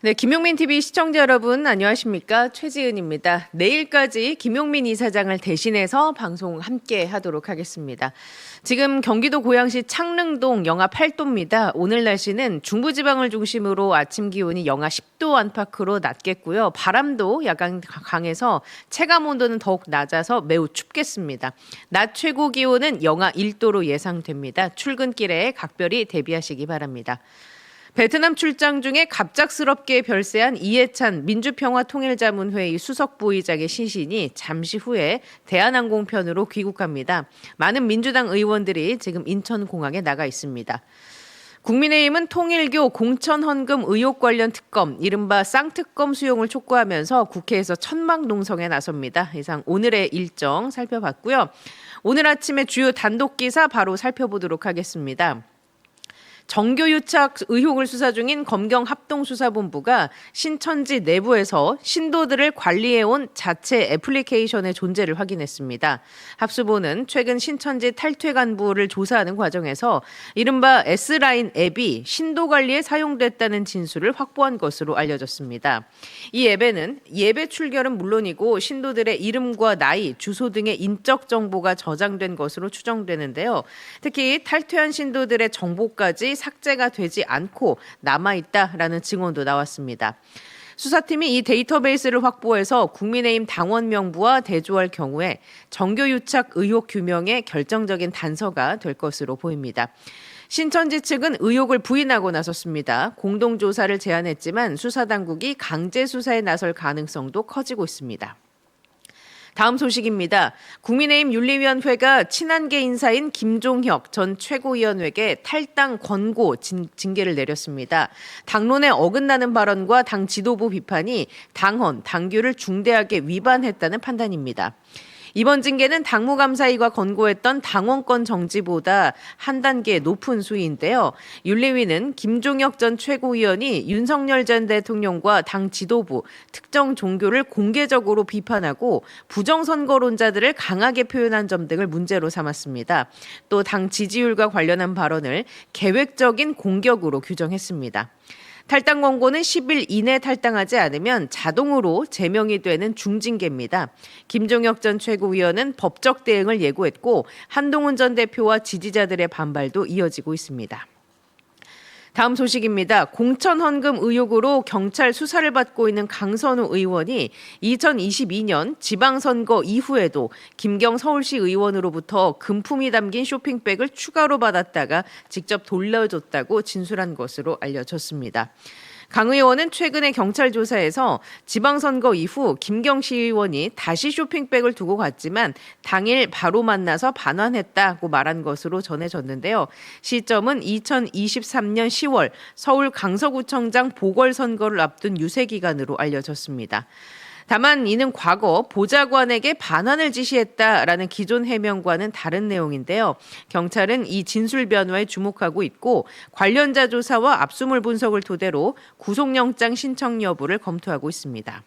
네, 김용민 TV 시청자 여러분 안녕하십니까? 최지은입니다. 내일까지 김용민 이사장을 대신해서 방송 함께 하도록 하겠습니다. 지금 경기도 고양시 창릉동 영하 8도입니다. 오늘 날씨는 중부지방을 중심으로 아침 기온이 영하 10도 안팎으로 낮겠고요. 바람도 약간 강해서 체감 온도는 더욱 낮아서 매우 춥겠습니다. 낮 최고 기온은 영하 1도로 예상됩니다. 출근길에 각별히 대비하시기 바랍니다. 베트남 출장 중에 갑작스럽게 별세한 이해찬 민주평화통일자문회의 수석부의장의 시신이 잠시 후에 대한항공편으로 귀국합니다. 많은 민주당 의원들이 지금 인천공항에 나가 있습니다. 국민의힘은 통일교 공천헌금 의혹 관련 특검, 이른바 쌍특검 수용을 촉구하면서 국회에서 천막농성에 나섭니다. 이상 오늘의 일정 살펴봤고요. 오늘 아침에 주요 단독 기사 바로 살펴보도록 하겠습니다. 정교유착 의혹을 수사 중인 검경합동수사본부가 신천지 내부에서 신도들을 관리해온 자체 애플리케이션의 존재를 확인했습니다. 합수본은 최근 신천지 탈퇴 간부를 조사하는 과정에서 이른바 S라인 앱이 신도 관리에 사용됐다는 진술을 확보한 것으로 알려졌습니다. 이 앱에는 예배 출결은 물론이고 신도들의 이름과 나이, 주소 등의 인적 정보가 저장된 것으로 추정되는데요. 특히 탈퇴한 신도들의 정보까지 삭제가 되지 않고 남아있다라는 증언도 나왔습니다. 수사팀이 이 데이터베이스를 확보해서 국민의힘 당원 명부와 대조할 경우에 정교유착 의혹 규명에 결정적인 단서가 될 것으로 보입니다. 신천지 측은 의혹을 부인하고 나섰습니다. 공동조사를 제안했지만 수사당국이 강제 수사에 나설 가능성도 커지고 있습니다. 다음 소식입니다. 국민의힘 윤리위원회가 친한계 인사인 김종혁 전 최고위원에게 탈당 권고 징계를 내렸습니다. 당론에 어긋나는 발언과 당 지도부 비판이 당헌, 당규를 중대하게 위반했다는 판단입니다. 이번 징계는 당무감사위가 권고했던 당원권 정지보다 한 단계 높은 수위인데요. 윤리위는 김종혁 전 최고위원이 윤석열 전 대통령과 당 지도부, 특정 종교를 공개적으로 비판하고 부정선거론자들을 강하게 표현한 점 등을 문제로 삼았습니다. 또 당 지지율과 관련한 발언을 계획적인 공격으로 규정했습니다. 탈당 권고는 10일 이내 탈당하지 않으면 자동으로 제명이 되는 중징계입니다. 김종혁 전 최고위원은 법적 대응을 예고했고 한동훈 전 대표와 지지자들의 반발도 이어지고 있습니다. 다음 소식입니다. 공천헌금 의혹으로 경찰 수사를 받고 있는 강선우 의원이 2022년 지방선거 이후에도 김경 서울시 의원으로부터 금품이 담긴 쇼핑백을 추가로 받았다가 직접 돌려줬다고 진술한 것으로 알려졌습니다. 강 의원은 최근에 경찰 조사에서 지방선거 이후 김경 시의원이 다시 쇼핑백을 두고 갔지만 당일 바로 만나서 반환했다고 말한 것으로 전해졌는데요. 시점은 2023년 10월 서울 강서구청장 보궐선거를 앞둔 유세기간으로 알려졌습니다. 다만 이는 과거 보좌관에게 반환을 지시했다라는 기존 해명과는 다른 내용인데요. 경찰은 이 진술 변화에 주목하고 있고 관련자 조사와 압수물 분석을 토대로 구속영장 신청 여부를 검토하고 있습니다.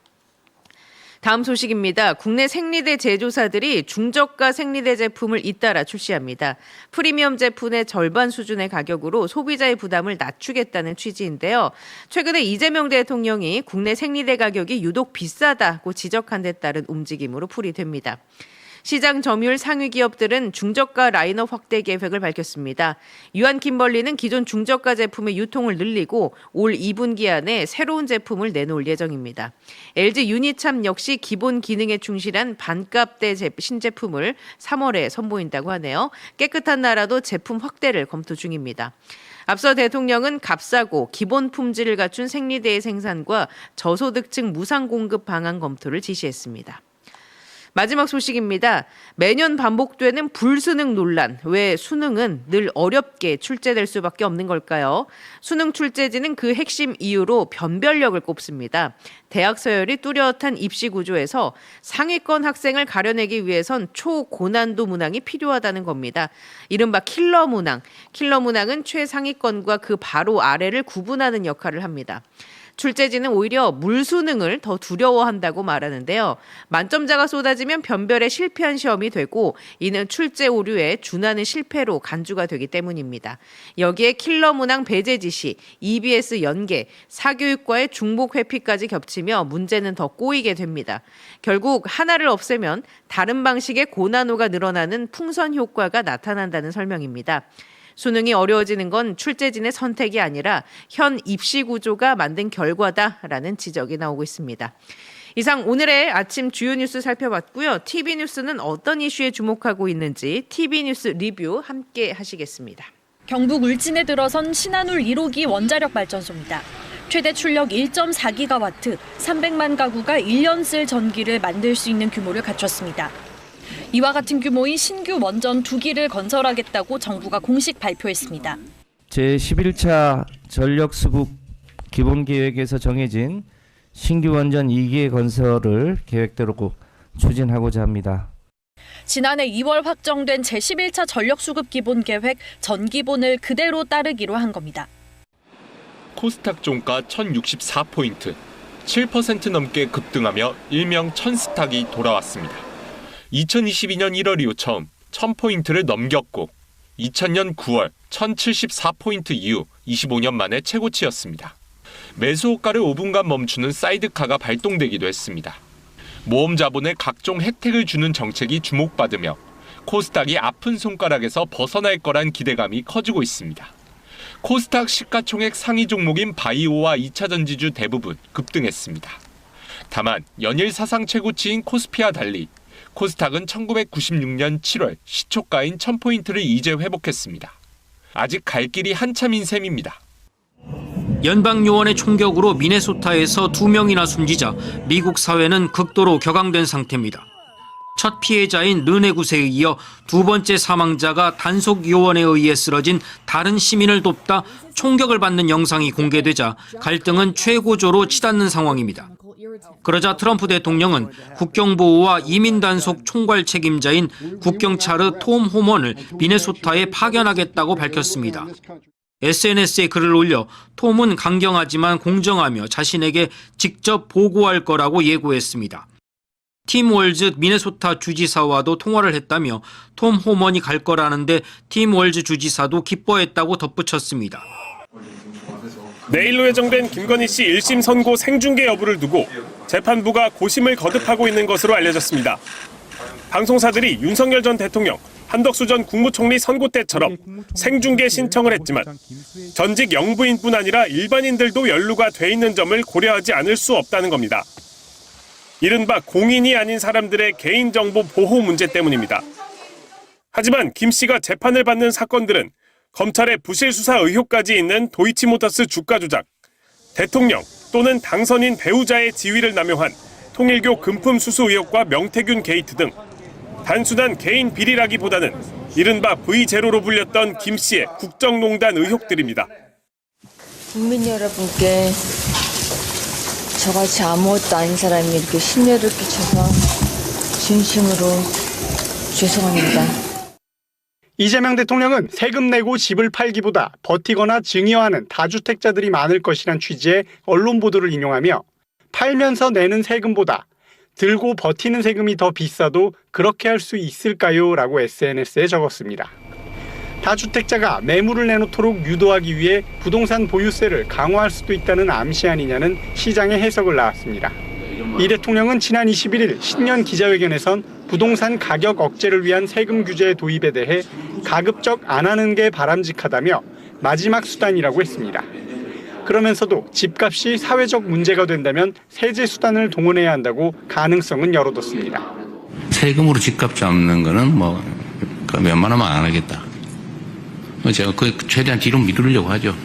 다음 소식입니다. 국내 생리대 제조사들이 중저가 생리대 제품을 잇따라 출시합니다. 프리미엄 제품의 절반 수준의 가격으로 소비자의 부담을 낮추겠다는 취지인데요. 최근에 이재명 대통령이 국내 생리대 가격이 유독 비싸다고 지적한 데 따른 움직임으로 풀이됩니다. 시장 점유율 상위 기업들은 중저가 라인업 확대 계획을 밝혔습니다. 유한킴벌리는 기존 중저가 제품의 유통을 늘리고 올 2분기 안에 새로운 제품을 내놓을 예정입니다. LG 유니참 역시 기본 기능에 충실한 반값대 신제품을 3월에 선보인다고 하네요. 깨끗한 나라도 제품 확대를 검토 중입니다. 앞서 대통령은 값싸고 기본 품질을 갖춘 생리대의 생산과 저소득층 무상 공급 방안 검토를 지시했습니다. 마지막 소식입니다. 매년 반복되는 불수능 논란. 왜 수능은 늘 어렵게 출제될 수밖에 없는 걸까요? 수능 출제지는 그 핵심 이유로 변별력을 꼽습니다. 대학 서열이 뚜렷한 입시 구조에서 상위권 학생을 가려내기 위해선 초고난도 문항이 필요하다는 겁니다. 이른바 킬러 문항. 킬러 문항은 최상위권과 그 바로 아래를 구분하는 역할을 합니다. 출제진은 오히려 물수능을 더 두려워한다고 말하는데요. 만점자가 쏟아지면 변별에 실패한 시험이 되고 이는 출제 오류에 준하는 실패로 간주가 되기 때문입니다. 여기에 킬러 문항 배제 지시, EBS 연계, 사교육과의 중복 회피까지 겹치며 문제는 더 꼬이게 됩니다. 결국 하나를 없애면 다른 방식의 고난도가 늘어나는 풍선 효과가 나타난다는 설명입니다. 수능이 어려워지는 건 출제진의 선택이 아니라 현 입시 구조가 만든 결과다라는 지적이 나오고 있습니다. 이상 오늘의 아침 주요 뉴스 살펴봤고요. TV 뉴스는 어떤 이슈에 주목하고 있는지 TV 뉴스 리뷰 함께 하시겠습니다. 경북 울진에 들어선 신한울 1호기 원자력 발전소입니다. 최대 출력 1.4기가와트, 300만 가구가 1년 쓸 전기를 만들 수 있는 규모를 갖췄습니다. 이와 같은 규모의 신규 원전 2기를 건설하겠다고 정부가 공식 발표했습니다. 제11차 전력수급 기본계획에서 정해진 신규 원전 2기의 건설을 계획대로 추진하고자 합니다. 지난해 2월 확정된 제11차 전력수급 기본계획 전기본을 그대로 따르기로 한 겁니다. 코스닥 종가 1064포인트, 7% 넘게 급등하며 일명 천스탁이 돌아왔습니다. 2022년 1월 이후 처음 1000포인트를 넘겼고 2000년 9월 1074포인트 이후 25년 만에 최고치였습니다. 매수 호가를 5분간 멈추는 사이드카가 발동되기도 했습니다. 모험 자본에 각종 혜택을 주는 정책이 주목받으며 코스닥이 아픈 손가락에서 벗어날 거란 기대감이 커지고 있습니다. 코스닥 시가총액 상위 종목인 바이오와 2차 전지주 대부분 급등했습니다. 다만 연일 사상 최고치인 코스피와 달리 코스닥은 1996년 7월 시초가인 1000포인트를 이제 회복했습니다. 아직 갈 길이 한참인 셈입니다. 연방요원의 총격으로 미네소타에서 2명이나 숨지자 미국 사회는 극도로 격앙된 상태입니다. 첫 피해자인 르네굿에 이어 두 번째 사망자가 단속 요원에 의해 쓰러진 다른 시민을 돕다 총격을 받는 영상이 공개되자 갈등은 최고조로 치닫는 상황입니다. 그러자 트럼프 대통령은 국경보호와 이민단속 총괄 책임자인 국경차르 톰 호먼을 미네소타에 파견하겠다고 밝혔습니다. SNS에 글을 올려 톰은 강경하지만 공정하며 자신에게 직접 보고할 거라고 예고했습니다. 팀 월즈 미네소타 주지사와도 통화를 했다며 톰 호먼이 갈 거라는데 팀 월즈 주지사도 기뻐했다고 덧붙였습니다. 내일로 예정된 김건희 씨 1심 선고 생중계 여부를 두고 재판부가 고심을 거듭하고 있는 것으로 알려졌습니다. 방송사들이 윤석열 전 대통령, 한덕수 전 국무총리 선고 때처럼 생중계 신청을 했지만 전직 영부인뿐 아니라 일반인들도 연루가 돼 있는 점을 고려하지 않을 수 없다는 겁니다. 이른바 공인이 아닌 사람들의 개인정보 보호 문제 때문입니다. 하지만 김 씨가 재판을 받는 사건들은 검찰의 부실 수사 의혹까지 있는 도이치모터스 주가 조작, 대통령 또는 당선인 배우자의 지위를 남용한 통일교 금품 수수 의혹과 명태균 게이트 등 단순한 개인 비리라기보다는 이른바 V0로 불렸던 김 씨의 국정농단 의혹들입니다. 국민 여러분께 저같이 아무것도 아닌 사람이 이렇게 심려를 끼쳐서 진심으로 죄송합니다. 이재명 대통령은 세금 내고 집을 팔기보다 버티거나 증여하는 다주택자들이 많을 것이란 취지의 언론 보도를 인용하며 팔면서 내는 세금보다 들고 버티는 세금이 더 비싸도 그렇게 할 수 있을까요? 라고 SNS에 적었습니다. 다주택자가 매물을 내놓도록 유도하기 위해 부동산 보유세를 강화할 수도 있다는 암시 아니냐는 시장의 해석을 낳았습니다. 이 대통령은 지난 21일 신년 기자회견에선 부동산 가격 억제를 위한 세금 규제 도입에 대해 가급적 안 하는 게 바람직하다며 마지막 수단이라고 했습니다. 그러면서도 집값이 사회적 문제가 된다면 세제 수단을 동원해야 한다고 가능성은 열어뒀습니다. 세금으로 집값 잡는 거는 웬만하면 안 하겠다. 제가 최대한 뒤로 미루려고 하죠.